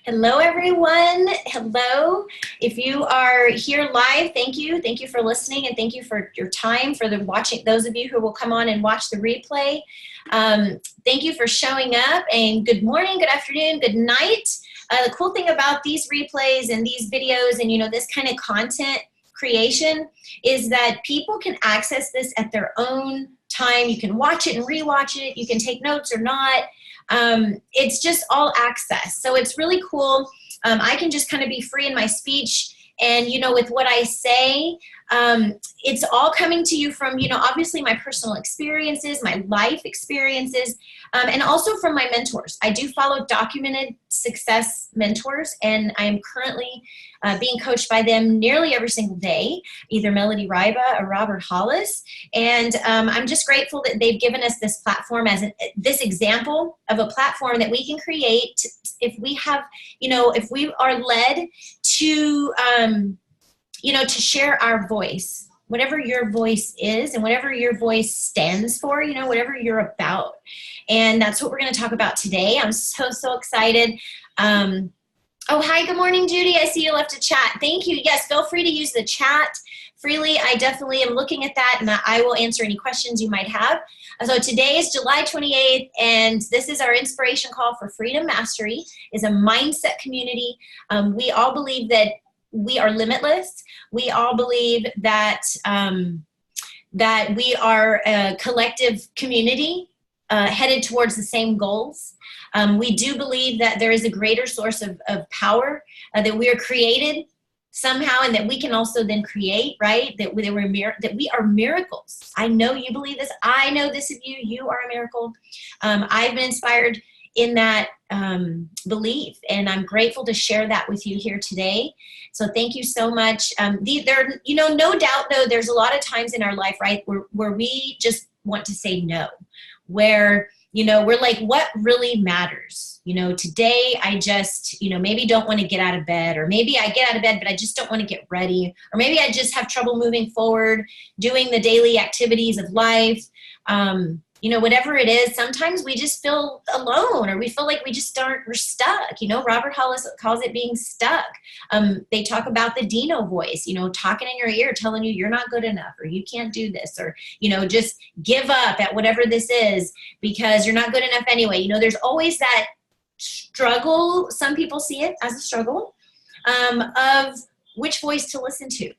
Hello, everyone. Hello. If you are here live, thank you. Thank you for listening, and thank you for your time, for the watching. Those of you who will come on and watch the replay, thank you for showing up. And good morning, good afternoon, good night. The cool thing about these replays and these videos, and this kind of content creation, is that people can access this at their own time. You can watch it and rewatch it. You can take notes or not. It's just all access. So it's really cool. I can just kind of be free in my speech, and, with what I say, it's all coming to you from, obviously my personal experiences, my life experiences, and also from my mentors. I do follow documented success mentors, and I am currently being coached by them nearly every single day, either Melody Riba or Robert Hollis. And I'm just grateful that they've given us this platform as this example of a platform that we can create if we have, if we are led to, to share our voice, whatever your voice is and whatever your voice stands for, whatever you're about. And that's what we're going to talk about today. I'm so excited. Oh, hi, good morning, Judy. I see you left a chat. Thank you. Yes, feel free to use the chat freely. I definitely am looking at that, and I will answer any questions you might have. So today is July 28th, and this is our inspiration call for Freedom Mastery. It's a mindset community. We all believe that we are limitless. We all believe that, that we are a collective community headed towards the same goals. We do believe that there is a greater source of power, that we are created somehow, and that we can also then create, right? That we are miracles. I know you believe this. I know this of you. You are a miracle. I've been inspired in that belief, and I'm grateful to share that with you here today. So thank you so much. No doubt though, there's a lot of times in our life, right, where we just want to say no, where we're like, what really matters? Today I just, maybe don't want to get out of bed, or maybe I get out of bed, but I just don't want to get ready. Or maybe I just have trouble moving forward, doing the daily activities of life. Whatever it is, sometimes we just feel alone, or we feel like we're stuck. Robert Hollis calls it being stuck. They talk about the Dino voice, talking in your ear, telling you you're not good enough, or you can't do this, or, just give up at whatever this is because you're not good enough anyway. There's always that struggle. Some people see it as a struggle of which voice to listen to.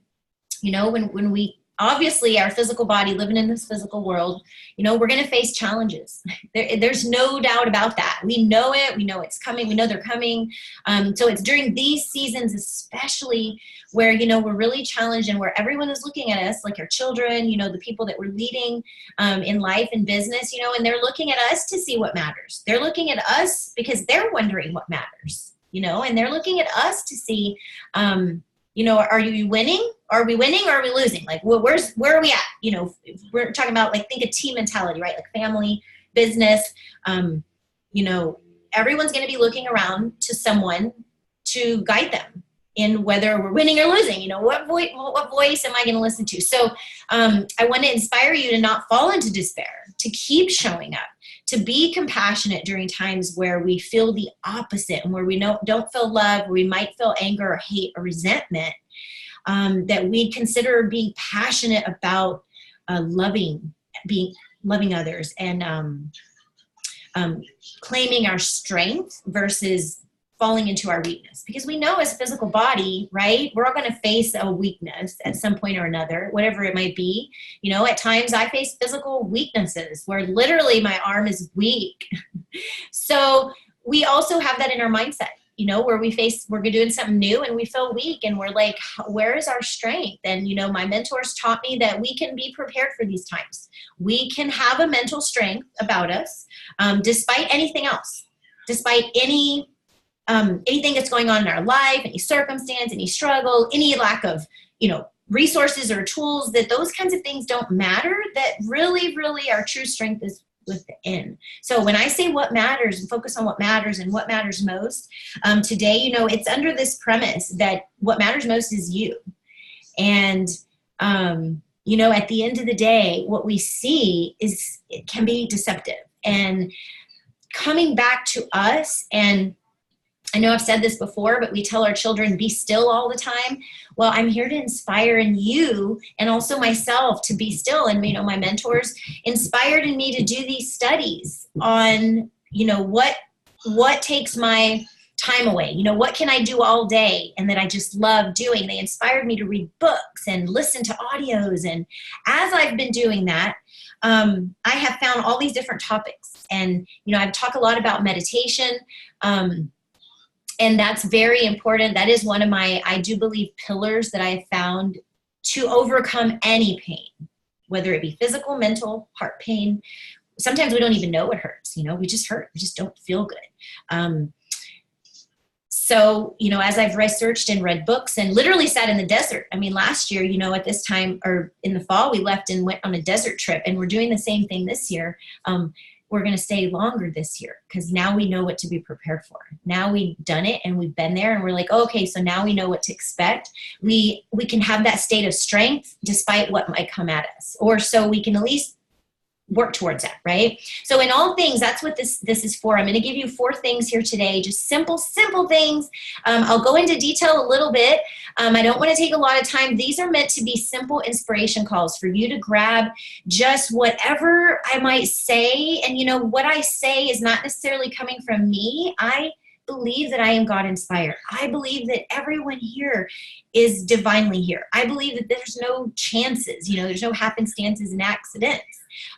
When we obviously our physical body, living in this physical world, we're going to face challenges. There's no doubt about that. We know it. We know it's coming. We know they're coming. So it's during these seasons, especially where, we're really challenged, and where everyone is looking at us, like our children, the people that we're leading in life and business, and they're looking at us to see what matters. They're looking at us because they're wondering what matters, and they're looking at us to see, are you winning? Are we winning, or are we losing? Like, where are we at? We're talking about, like, think of team mentality, right? Like family, business. Everyone's going to be looking around to someone to guide them in whether we're winning or losing. What voice am I going to listen to? So I want to inspire you to not fall into despair, to keep showing up, to be compassionate during times where we feel the opposite, and where we don't feel love, where we might feel anger or hate or resentment, that we consider being passionate about loving others, and claiming our strength versus falling into our weakness. Because we know as a physical body, right, we're all going to face a weakness at some point or another, whatever it might be. At times I face physical weaknesses where literally my arm is weak. So we also have that in our mindset, where we're doing something new and we feel weak, and we're like, where is our strength? And, my mentors taught me that we can be prepared for these times. We can have a mental strength about us, despite anything else, despite anything that's going on in our life, any circumstance, any struggle, any lack of, resources or tools, that those kinds of things don't matter, that really, really our true strength is within. So when I say what matters, and focus on what matters and what matters most, today, it's under this premise that what matters most is you. And, at the end of the day, what we see it can be deceptive. And coming back to us and I know I've said this before, but we tell our children, be still all the time. Well, I'm here to inspire in you and also myself to be still. And, you know, my mentors inspired in me to do these studies on, you know, what takes my time away? You know, what can I do all day and that I just love doing? They inspired me to read books and listen to audios. And as I've been doing that, I have found all these different topics. And, you know, I've talked a lot about meditation. And that's very important. That is one of my, I do believe, pillars that I have found to overcome any pain, whether it be physical, mental, heart pain. Sometimes we don't even know what hurts. You know, we just hurt. We just don't feel good. So, you know, as I've researched and read books and literally sat in the desert. I mean, last year, you know, at this time or in the fall, we left and went on a desert trip, and we're doing the same thing this year. We're going to stay longer this year because now we know what to be prepared for. Now we've done it and we've been there and we're like, oh, okay, so now we know what to expect. We can have that state of strength despite what might come at us, or so we can at least work towards that, right? So in all things, that's what this is for. I'm going to give you 4 things here today, just simple things. I'll go into detail a little bit. I don't want to take a lot of time. These are meant to be simple inspiration calls for you to grab just whatever I might say. And you know, what I say is not necessarily coming from me. I believe that I am God inspired. I believe that everyone here is divinely here. I believe that there's no chances, you know, there's no happenstances and accidents.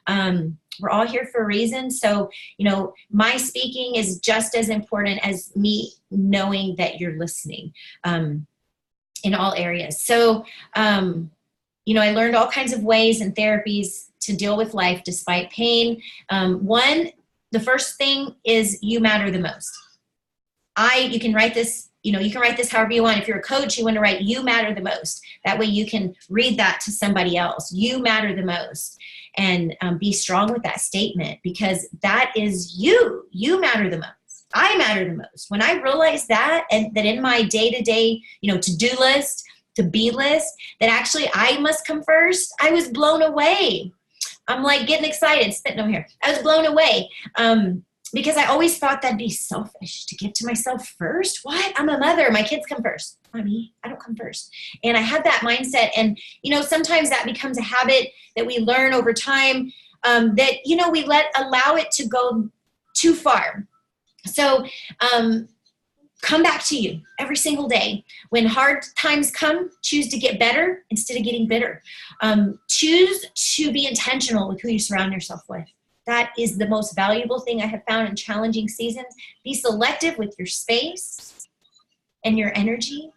We're all here for a reason. So, you know, my speaking is just as important as me knowing that you're listening, in all areas. So, you know, I learned all kinds of ways and therapies to deal with life despite pain. The first thing is you matter the most. You can write this, you know, you can write this however you want. If you're a coach, you want to write, you matter the most. That way you can read that to somebody else. You matter the most. And be strong with that statement, because that is you. You matter the most. I matter the most. When I realized that, and that in my day-to-day, you know, to-do list, to-be list, that actually I must come first, I was blown away. I'm like getting excited, spitting over here. I was blown away. Because I always thought that'd be selfish to give to myself first. What? I'm a mother. My kids come first. Not me. I don't come first. And I had that mindset. And, you know, sometimes that becomes a habit that we learn over time, that, you know, we allow it to go too far. So come back to you every single day. When hard times come, choose to get better instead of getting bitter. Choose to be intentional with who you surround yourself with. That is the most valuable thing I have found in challenging seasons. Be selective with your space and your energy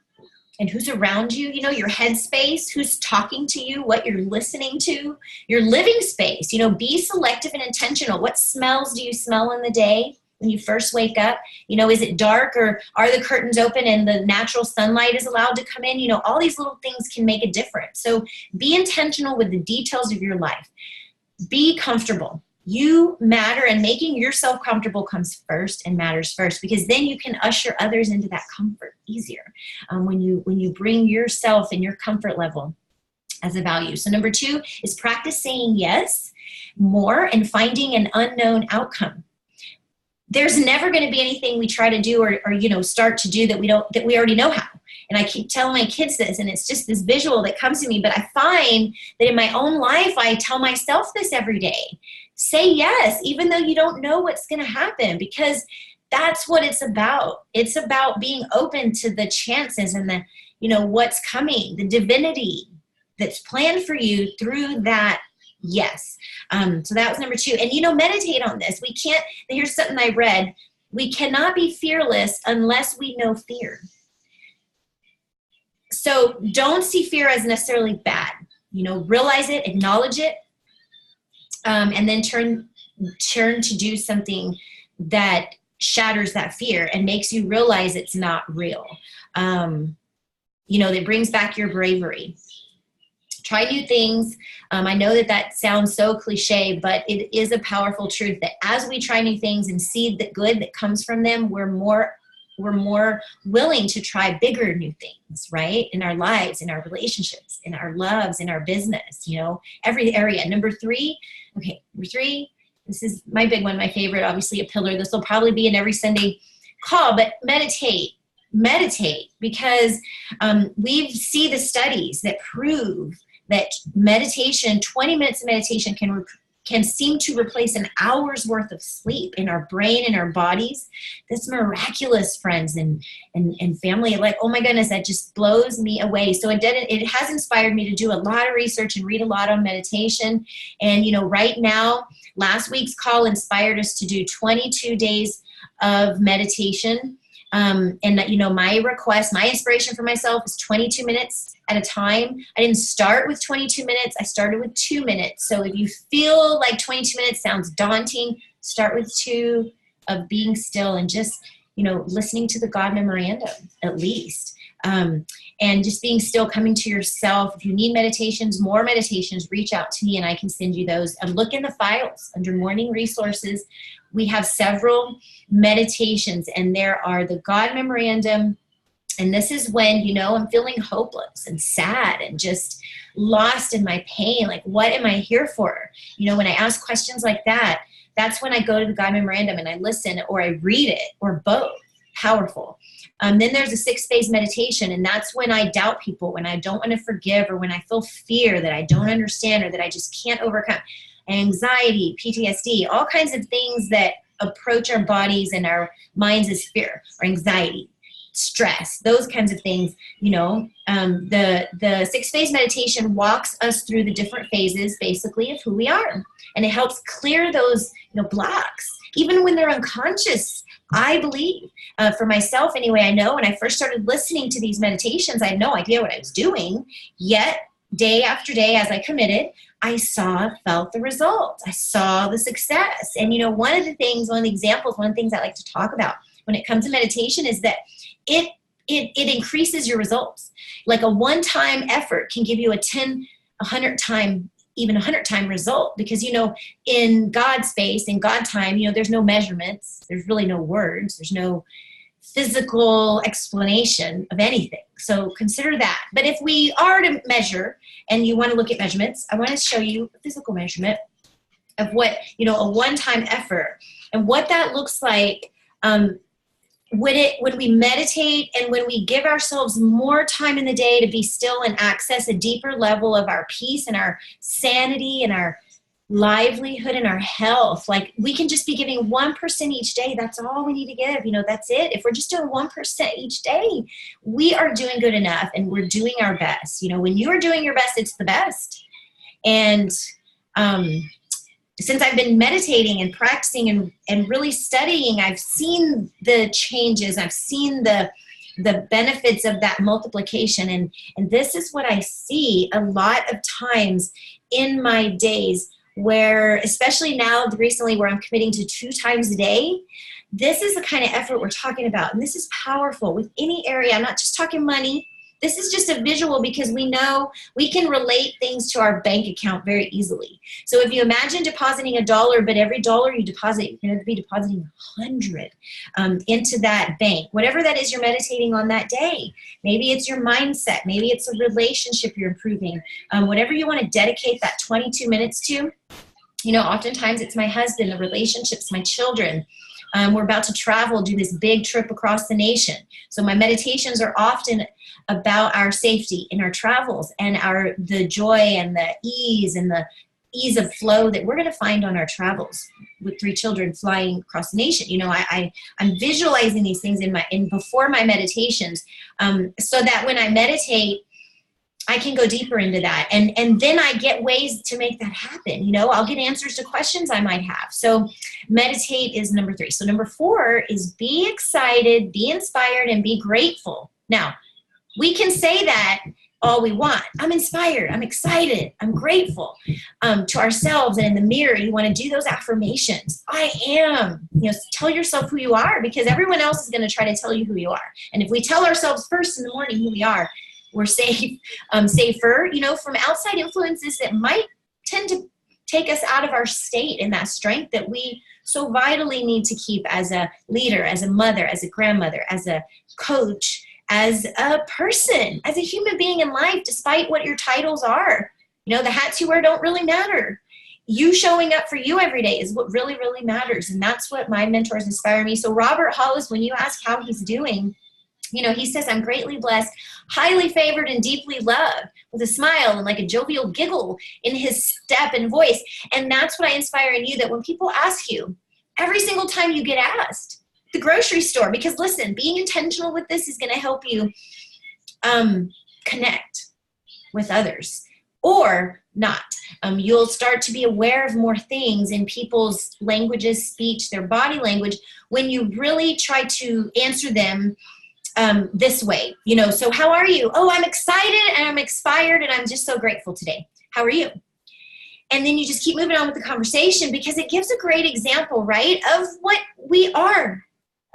and who's around you, you know, your headspace, who's talking to you, what you're listening to, your living space. You know, be selective and intentional. What smells do you smell in the day when you first wake up? You know, is it dark, or are the curtains open and the natural sunlight is allowed to come in? You know, all these little things can make a difference. So be intentional with the details of your life. Be comfortable. You matter, and making yourself comfortable comes first and matters first, because then you can usher others into that comfort easier when you bring yourself and your comfort level as a value. So number 2 is practice saying yes more and finding an unknown outcome. There's never going to be anything we try to do or you know, start to do that we already know how. And I keep telling my kids this, and it's just this visual that comes to me. But I find that in my own life, I tell myself this every day. Say yes, even though you don't know what's going to happen, because that's what it's about. It's about being open to the chances and the, you know, what's coming, the divinity that's planned for you through that yes. So that was number 2. And, you know, meditate on this. Here's something I read. We cannot be fearless unless we know fear. So don't see fear as necessarily bad. You know, realize it, acknowledge it, and then turn to do something that shatters that fear and makes you realize it's not real. You know, that brings back your bravery. Try new things. I know that sounds so cliche, but it is a powerful truth that as we try new things and see the good that comes from them, we're more willing to try bigger new things, right? In our lives, in our relationships, in our loves, in our business, you know, every area. Number 3, this is my big one, my favorite, obviously a pillar. This will probably be in every Sunday call, but meditate, because we see the studies that prove that meditation, 20 minutes of meditation can seem to replace an hour's worth of sleep in our brain and our bodies. That's miraculous, friends and family. Like, oh my goodness, that just blows me away. So it has inspired me to do a lot of research and read a lot on meditation. And, right now, last week's call inspired us to do 22 days of meditation. And my request, my inspiration for myself is 22 minutes at a time. I didn't start with 22 minutes. I started with 2 minutes. So if you feel like 22 minutes sounds daunting, start with 2 of being still and just, listening to the God memorandum at least. And just being still, coming to yourself. If you need more meditations, reach out to me and I can send you those. Look in the files under morning resources. We have several meditations, and there are the God memorandum. And this is when, I'm feeling hopeless and sad and just lost in my pain. Like, what am I here for? When I ask questions like that, that's when I go to the God memorandum and I listen, or I read it, or both. Powerful. Then there's a 6-phase meditation, and that's when I doubt people, when I don't want to forgive, or when I feel fear that I don't understand or that I just can't overcome. Anxiety, PTSD, all kinds of things that approach our bodies and our minds as fear or anxiety, stress, those kinds of things. The 6-phase meditation walks us through the different phases, basically, of who we are, and it helps clear those blocks, even when they're unconscious. I believe, for myself anyway, I know when I first started listening to these meditations, I had no idea what I was doing. Yet, day after day, as I committed, I felt the results. I saw the success. And, one of the things I like to talk about when it comes to meditation is that it increases your results. Like a one-time effort can give you a 100-time even 100-time result, because, in God space, in God time, there's no measurements, there's really no words, there's no physical explanation of anything. So consider that. But if we are to measure, and you want to look at measurements, I want to show you a physical measurement of what, a one-time effort and what that looks like when we meditate and when we give ourselves more time in the day to be still and access a deeper level of our peace and our sanity and our livelihood and our health. Like, we can just be giving 1% each day. That's all we need to give. That's it. If we're just doing 1% each day, we are doing good enough and we're doing our best. When you are doing your best, it's the best. And, since I've been meditating and practicing and really studying, I've seen the changes. I've seen the benefits of that multiplication. And this is what I see a lot of times in my days, where, especially now recently, where I'm committing to 2 times a day. This is the kind of effort we're talking about. And this is powerful with any area. I'm not just talking money. This is just a visual, because we know we can relate things to our bank account very easily. So if you imagine depositing $1, but every dollar you deposit, you're going to be depositing 100 into that bank. Whatever that is you're meditating on that day. Maybe it's your mindset. Maybe it's a relationship you're improving. Whatever you want to dedicate that 22 minutes to. Oftentimes it's my husband, the relationships, my children. We're about to travel, do this big trip across the nation. So my meditations are often about our safety in our travels and the joy and the ease of flow that we're going to find on our travels with 3 children flying across the nation. I'm visualizing these things before my meditations, so that when I meditate, I can go deeper into that. And then I get ways to make that happen. I'll get answers to questions I might have. So meditate is number 3. So number 4 is be excited, be inspired, and be grateful. Now, we can say that all we want. I'm inspired, I'm excited, I'm grateful, to ourselves. And in the mirror, you want to do those affirmations. I am. Tell yourself who you are, because everyone else is going to try to tell you who you are. And if we tell ourselves first in the morning who we are, we're safer, from outside influences that might tend to take us out of our state and that strength that we so vitally need to keep as a leader, as a mother, as a grandmother, as a coach, as a person, as a human being in life, despite what your titles are. The hats you wear don't really matter. you showing up for you every day is what really, really matters. And that's what my mentors inspire me. So Robert Hollis, when you ask how he's doing, you know, he says, I'm greatly blessed, highly favored, and deeply loved, with a smile and like a jovial giggle in his step and voice. And that's what I inspire in you, that when people ask you, every single time you get asked, the grocery store, because listen, being intentional with this is going to help you connect with others, or not. You'll start to be aware of more things in people's languages, speech, their body language, when you really try to answer them this way. You know, so how are you? Oh, I'm excited and I'm inspired and I'm just so grateful today. How are you? And then you just keep moving on with the conversation, because it gives a great example, right, of what we are,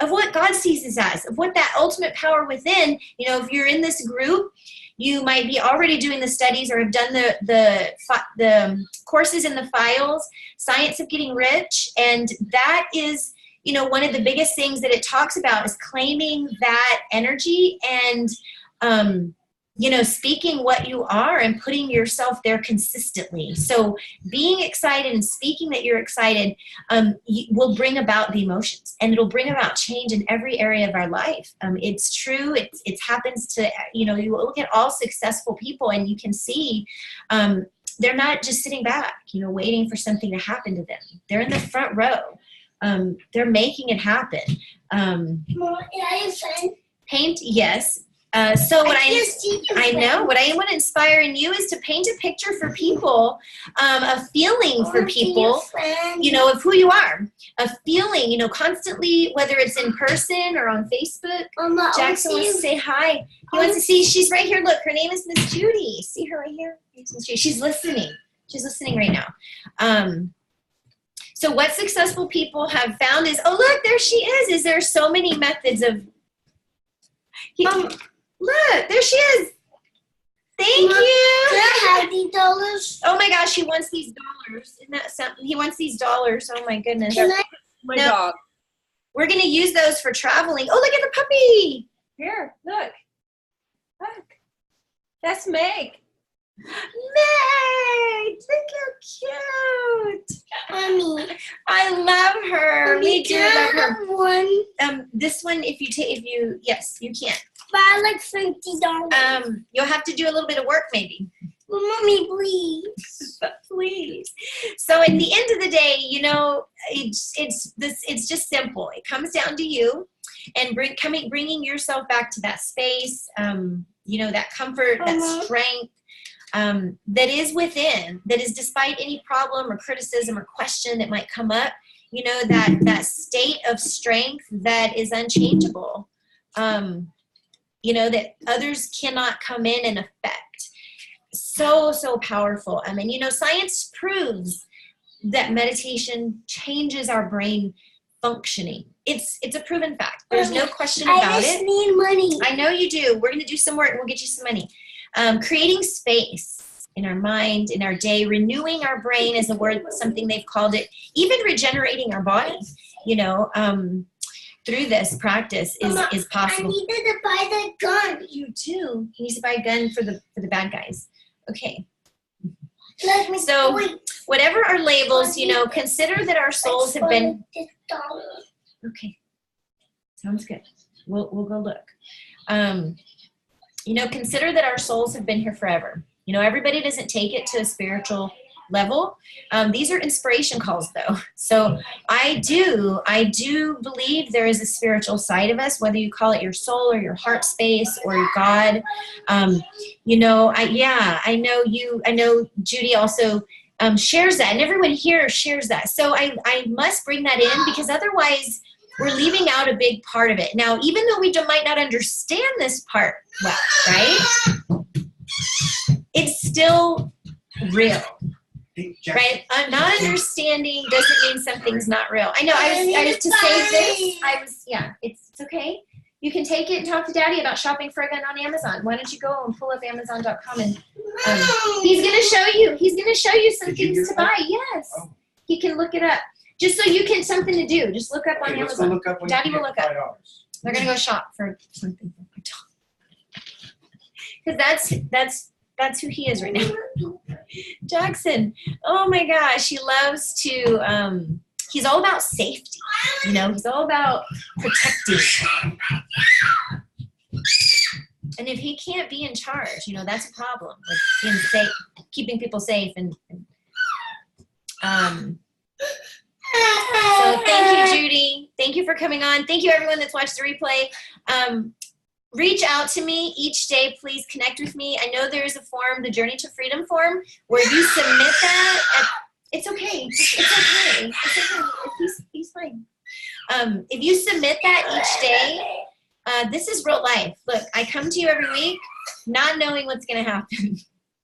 of what God sees us as, of what that ultimate power within. You know, if you're in this group, you might be already doing the studies or have done the courses in the files, Science of Getting Rich. And that is, you know, one of the biggest things that it talks about is claiming that energy and, you know, speaking what you are and putting yourself there consistently. So being excited and speaking that you're excited will bring about the emotions, and it'll bring about change in every area of our life. It's true. It happens to, you know, you look at all successful people and you can see they're not just sitting back, you know, waiting for something to happen to them. They're in the front row. They're making it happen. Mom, I have fun. Paint, yes. So what I know, what I want to inspire in you is to paint a picture for people, a feeling for people, you know, of who you are, a feeling, you know, constantly, whether it's in person or on Facebook. Mama, Jackson wants to say hi. He wants to see, she's right here. Look, her name is Miss Judy. See her right here? She's listening. She's listening right now. So what successful people have found is, oh, look, there she is there so many methods of, look, there she is. Thank you. Can I have these dollars? Oh my gosh, he wants these dollars. Isn't that something? He wants these dollars. Oh my goodness. Can I? My dog. We're going to use those for traveling. Oh, look at the puppy. Here, look. Look. That's Meg. Meg, look how cute. Mommy. I love her. Mommy, We do can love I her. have one? This one, yes, you can. Buy like $50. You'll have to do a little bit of work maybe. Well, Mommy, please. But please. So at the end of the day, you know, it's just simple. It comes down to you and bringing yourself back to that space, you know, that comfort, that strength that is within, that is despite any problem or criticism or question that might come up, you know, that state of strength that is unchangeable, you know, that others cannot come in and affect. So powerful. I mean, you know, science proves that meditation changes our brain functioning. It's a proven fact. There's no question about it. I just need money. I know you do. We're going to do some work and we'll get you some money. Creating space in our mind, in our day, renewing our brain is a word, something they've called it, even regenerating our body, you know, through this practice is possible. I needed to buy the gun. You do. You need to buy a gun for the bad guys. Okay. Let me So wait. whatever our labels, you know, consider that our souls have been. Okay. Sounds good. We'll go look. You know, consider that our souls have been here forever. You know, everybody doesn't take it to a spiritual level. These are inspiration calls though. So I do believe there is a spiritual side of us, whether you call it your soul or your heart space or your God. You know, I know Judy also shares that, and everyone here shares that. So I must bring that in, because otherwise we're leaving out a big part of it. Now, even though we might not understand this part well, right? It's still real. Right? Not understanding doesn't mean something's not real. I know, I was to save this, it's okay. You can take it and talk to Daddy about shopping for a gun on Amazon. Why don't you go and pull up Amazon.com and he's going to show you some things to buy. Yes. He can look it up. Just so you can, something to do. Just look up on Amazon. Daddy will look up. They're going to go shop for something. Because that's who he is right now. Jackson, oh my gosh, he loves to, he's all about safety. He's all about protecting. And if he can't be in charge, that's a problem with being safe, keeping people safe. And so thank you, Judy. Thank you for coming on. Thank you, everyone that's watched the replay. Reach out to me each day. Please connect with me. I know there's a form, the Journey to Freedom form, where you submit that. It's okay. It's okay. It's okay. He's fine. If you submit that each day, this is real life. Look, I come to you every week not knowing what's going to happen.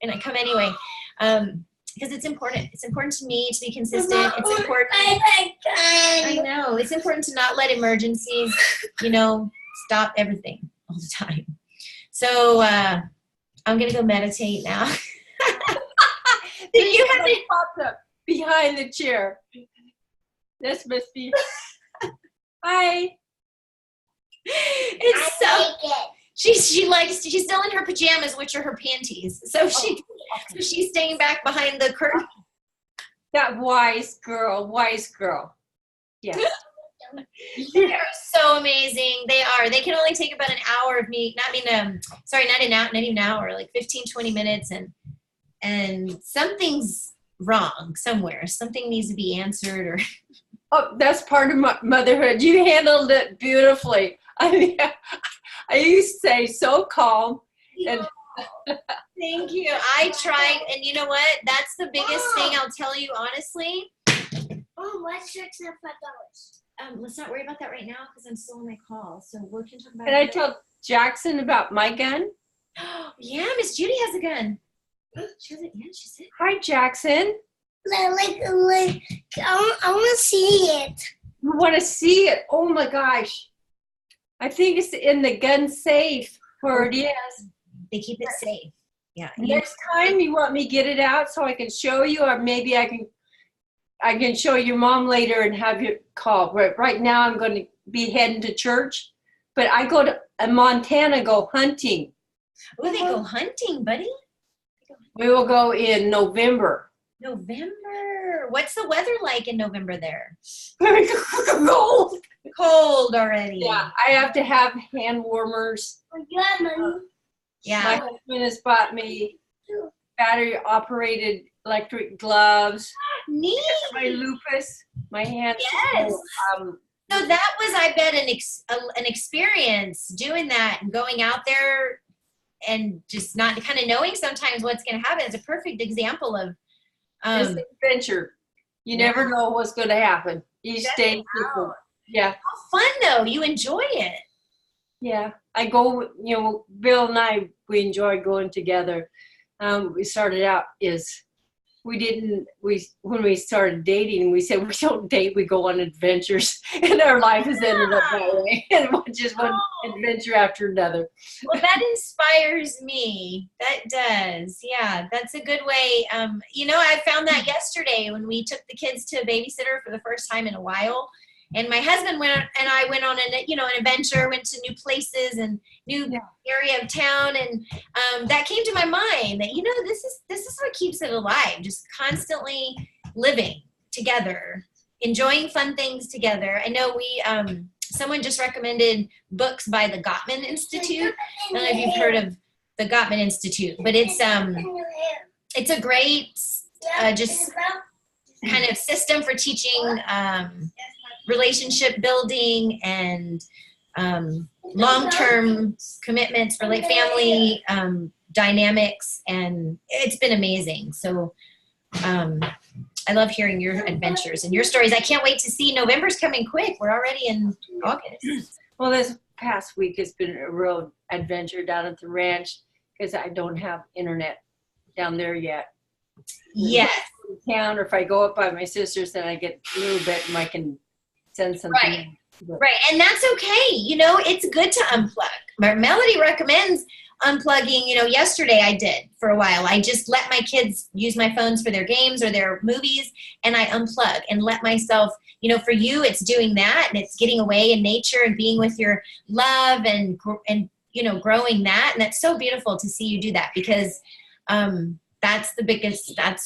And I come anyway. Because it's important. It's important to me to be consistent. It's important. I know. It's important to not let emergencies, stop everything all the time. So I'm going to go meditate now. Did you have it popped up behind the chair? This must be. Hi. It's so. She's still in her pajamas, which are her panties. So she's staying back behind the curtain. That wise girl. Yeah. They are so amazing. They are. They can only take about an hour of me. Not even an hour, like 15, 20 minutes. And something's wrong somewhere. Something needs to be answered or. Oh, that's part of motherhood. You handled it beautifully. I mean, I used to say so calm. And thank you. I tried, and you know what? That's the biggest thing I'll tell you honestly. What's $6.5? Let's not worry about that right now because I'm still on my call. So we can talk about. Can I tell Jackson about my gun? Yeah, Miss Judy has a gun. She has it. Yeah, she said. Hi, Jackson. I want to see it. You want to see it? Oh my gosh. I think it's in the gun safe where it is. They keep it safe. Yeah. Next time you want me to get it out so I can show you, or maybe I can show your mom later and have you call. Right now I'm going to be heading to church, but I go to Montana, go hunting. Oh, they go hunting, buddy? We will go in November. November. What's the weather like in November there? Cold. Cold already. Yeah, I have to have hand warmers. Yeah. My husband has bought me battery-operated electric gloves. Neat. My lupus, my hands. Yes. So that was, I bet, an experience doing that and going out there and just not kind of knowing sometimes what's going to happen. It's a perfect example of it's an adventure. You never know what's going to happen. Each day. Yeah. How fun though. You enjoy it. Yeah. I go, Bill and I, we enjoy going together. We started out when we started dating, we said we don't date, we go on adventures. And our life has ended up that way. And just one adventure after another. Well, that inspires me. That does. Yeah, that's a good way. I found that yesterday when we took the kids to a babysitter for the first time in a while. And my husband and I went on an adventure, went to new places and new area of town. And that came to my mind that, this is what keeps it alive. Just constantly living together, enjoying fun things together. I know someone just recommended books by the Gottman Institute. I don't know if you've heard of the Gottman Institute, but it's a great, just kind of system for teaching, relationship building and long-term commitments for family dynamics, and it's been amazing. So I love hearing your adventures and your stories. I can't wait to see. November's coming quick. We're already in August. Well, this past week has been a real adventure down at the ranch because I don't have internet down there yet. Yes. Town, or if I go up by my sister's, then I get a little bit and I can send something. Right. And that's okay. It's good to unplug. Melody recommends unplugging. Yesterday I did for a while. I just let my kids use my phones for their games or their movies, and I unplug and let myself, for you, it's doing that, and it's getting away in nature and being with your love and growing that. And that's so beautiful to see you do that because, that's the biggest part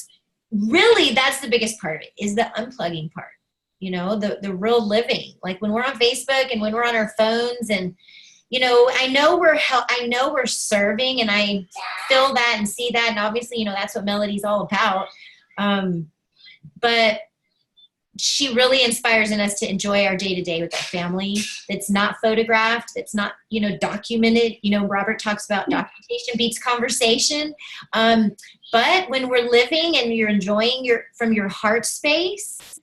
of it, is the unplugging part. You know, the real living, like when we're on Facebook and when we're on our phones, and you know, I know we're serving, and I feel that and see that, and obviously, you know, that's what Melody's all about. But she really inspires in us to enjoy our day-to-day with our family. That's not photographed. That's not, you know, documented. You know, Robert talks about documentation beats conversation. But when we're living and you're enjoying from your heart space,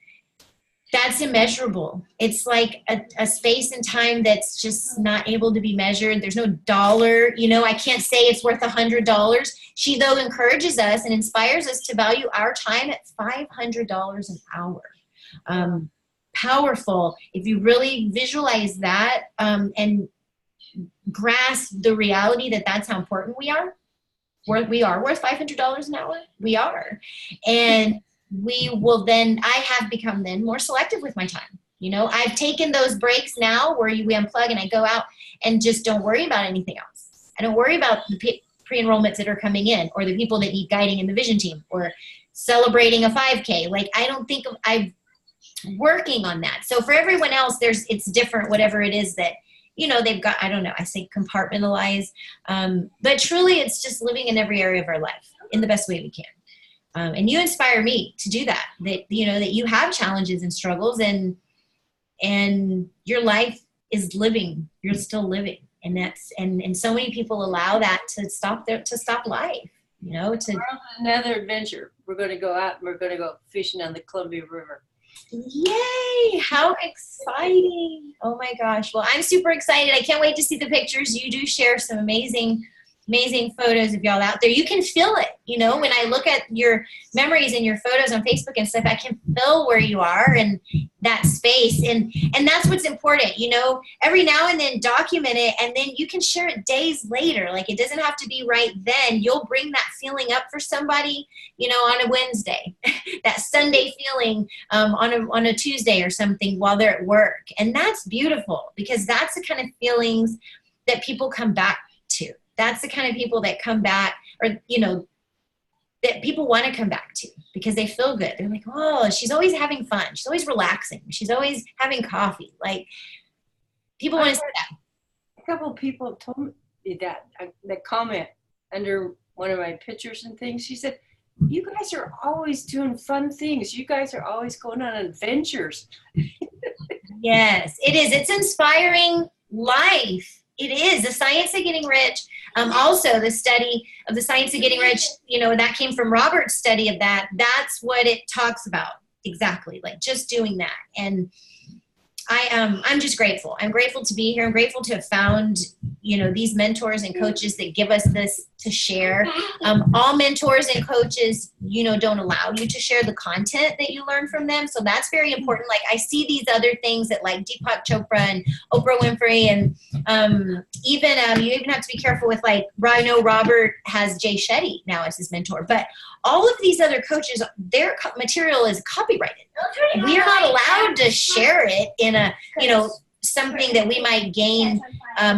that's immeasurable. It's like a space and time that's just not able to be measured. There's no dollar, you know, I can't say it's worth $100. She, though, encourages us and inspires us to value our time at $500 an hour. Powerful. If you really visualize that, and grasp the reality that that's how important we are worth $500 an hour. We are. And we will then, I have become then more selective with my time. You know, I've taken those breaks now where we unplug and I go out and just don't worry about anything else. I don't worry about the pre-enrollments that are coming in, or the people that need guiding in the vision team, or celebrating a 5K. Like, I don't think I'm working on that. So for everyone else, it's different, whatever it is that, you know, they've got, I don't know, I say compartmentalize. But truly it's just living in every area of our life in the best way we can. And you inspire me to do that, you know, that you have challenges and struggles, and your life is living, you're still living. And and so many people allow that to stop life, you know, another adventure. We're going to go out and we're going to go fishing on the Columbia River. Yay, how exciting. Oh my gosh. Well, I'm super excited. I can't wait to see the pictures. You do share some amazing photos of y'all out there. You can feel it, you know, when I look at your memories and your photos on Facebook and stuff, I can feel where you are and that space. And that's what's important, you know, every now and then document it, and then you can share it days later. Like, it doesn't have to be right then. You'll bring that feeling up for somebody, you know, on a Wednesday, that Sunday feeling on a Tuesday or something while they're at work. And that's beautiful, because that's the kind of feelings that people come back to. That's the kind of people that come back, or, you know, that people want to come back to because they feel good. They're like, oh, she's always having fun. She's always relaxing. She's always having coffee. Like, people want to see that. A couple of people told me that comment under one of my pictures and things. She said, you guys are always doing fun things. You guys are always going on adventures. Yes, it is. It's inspiring life. It is. The Science of Getting Rich. Also, the study of the Science of Getting Rich, you know, that came from Robert's study of that. That's what it talks about. Exactly. Like, just doing that. And I'm just grateful. I'm grateful to be here. I'm grateful to have found, you know, these mentors and coaches that give us this to share. All mentors and coaches, you know, don't allow you to share the content that you learn from them. So that's very important. Like, I see these other things that, like, Deepak Chopra and Oprah Winfrey, and even you even have to be careful with, like, I know Robert has Jay Shetty now as his mentor, but all of these other coaches, their material is copyrighted. We are not allowed to share it in a, you know, something that we might gain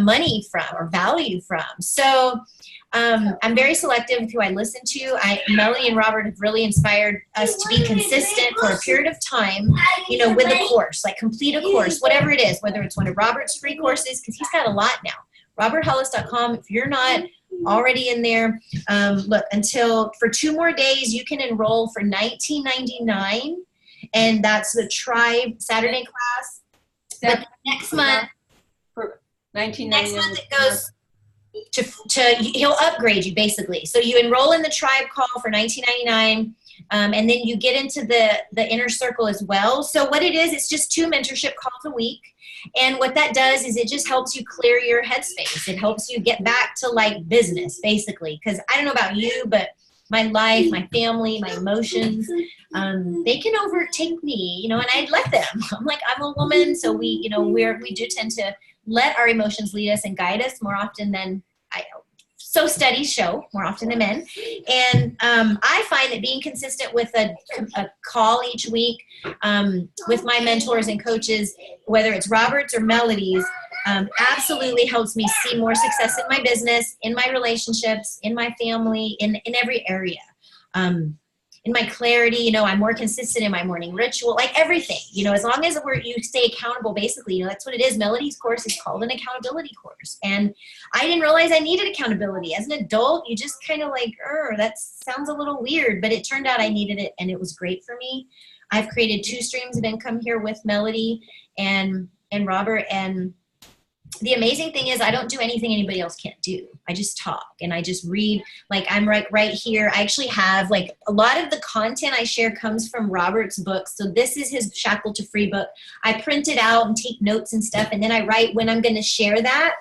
money from or value from. So I'm very selective with who I listen to. Melody and Robert have really inspired us to be consistent for a period of time, you know, with a course, like complete a course, whatever it is, whether it's one of Robert's free courses, because he's got a lot now. RobertHollis.com. If you're not already in there, look, for 2 more days, you can enroll for $19.99, and that's the Tribe Saturday class. But next month, for $19.99. Next month it goes to he'll upgrade you basically. So you enroll in the Tribe call for $19.99, and then you get into the inner circle as well. So what it is, it's just 2 mentorship calls a week. And what that does is it just helps you clear your headspace. It helps you get back to, like, business, basically. Because I don't know about you, but my life, my family, my emotions, they can overtake me, you know, and I let them. I'm like, I'm a woman, so we, you know, we do tend to let our emotions lead us and guide us more often than so studies show, more often than men. And I find that being consistent with a call each week with my mentors and coaches, whether it's Robert's or Melody's, absolutely helps me see more success in my business, in my relationships, in my family, in every area. in my clarity, you know, I'm more consistent in my morning ritual, like everything, you know, as long as you stay accountable, basically, you know, that's what it is. Melody's course is called an accountability course. And I didn't realize I needed accountability. As an adult, you just kind of like, that sounds a little weird, but it turned out I needed it and it was great for me. I've created 2 streams of income here with Melody and Robert, and the amazing thing is I don't do anything anybody else can't do. I just talk and I just read. Like I'm right here. I actually have like a lot of the content I share comes from Robert's book. So this is his Shackled to Free book. I print it out and take notes and stuff. And then I write when I'm going to share that.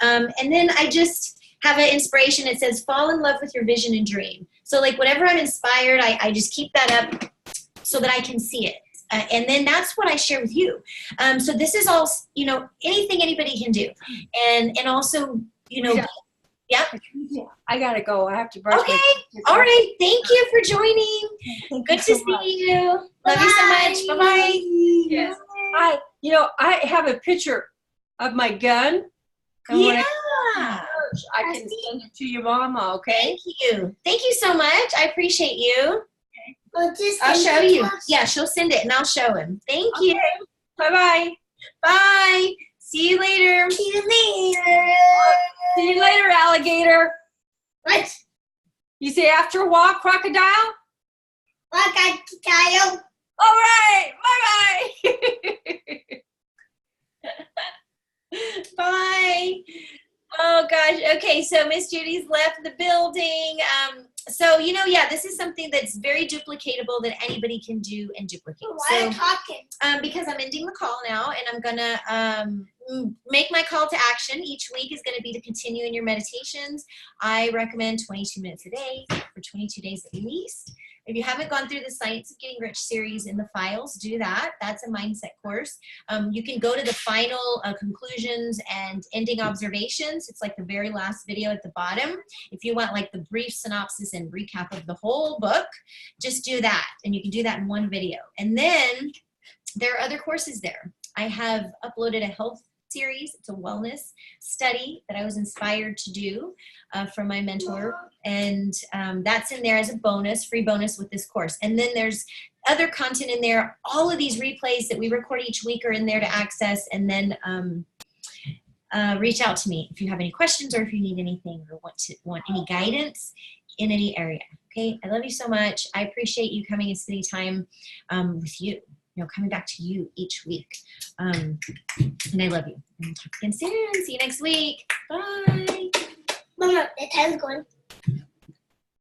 And then I just have an inspiration. It says, fall in love with your vision and dream. So like whenever I'm inspired, I just keep that up so that I can see it. And then that's what I share with you. So this is all, you know, anything anybody can do. And also, you know, yeah. I gotta go. I have to brush. Okay. All right. Thank you for joining. Good to see you. Love you so much. Bye-bye. Yes. You know, I have a picture of my gun. And when I can send it to your mama, okay? Thank you. Thank you so much. I appreciate you. I'll show I'll you. Yeah, she'll send it and I'll show him. Thank you. Bye-bye. Bye. See you later. See you later. See you later, alligator. What? You say after a walk, crocodile? Crocodile. All right. Bye-bye. Bye. Oh gosh. Okay, so Miss Judy's left the building. So you know, yeah, this is something that's very duplicatable that anybody can do and duplicate. Why are you talking? Because I'm ending the call now, and I'm gonna make my call to action. Each week is gonna be to continue in your meditations. I recommend 22 minutes a day for 22 days at least. If you haven't gone through the Science of Getting Rich series in the files, do that. That's a mindset course. You can go to the final conclusions and ending observations. It's like the very last video at the bottom. If you want like the brief synopsis and recap of the whole book, just do that. And you can do that in one video. And then there are other courses there. I have uploaded a health series. It's a wellness study that I was inspired to do from my mentor. And that's in there as a bonus, free bonus with this course. And then there's other content in there. All of these replays that we record each week are in there to access. And then reach out to me if you have any questions or if you need anything or want any guidance in any area. Okay, I love you so much. I appreciate you coming and spending time with you. You know, coming back to you each week. And I love you. And we'll talk again soon. See you next week. Bye. Mama, the time's going.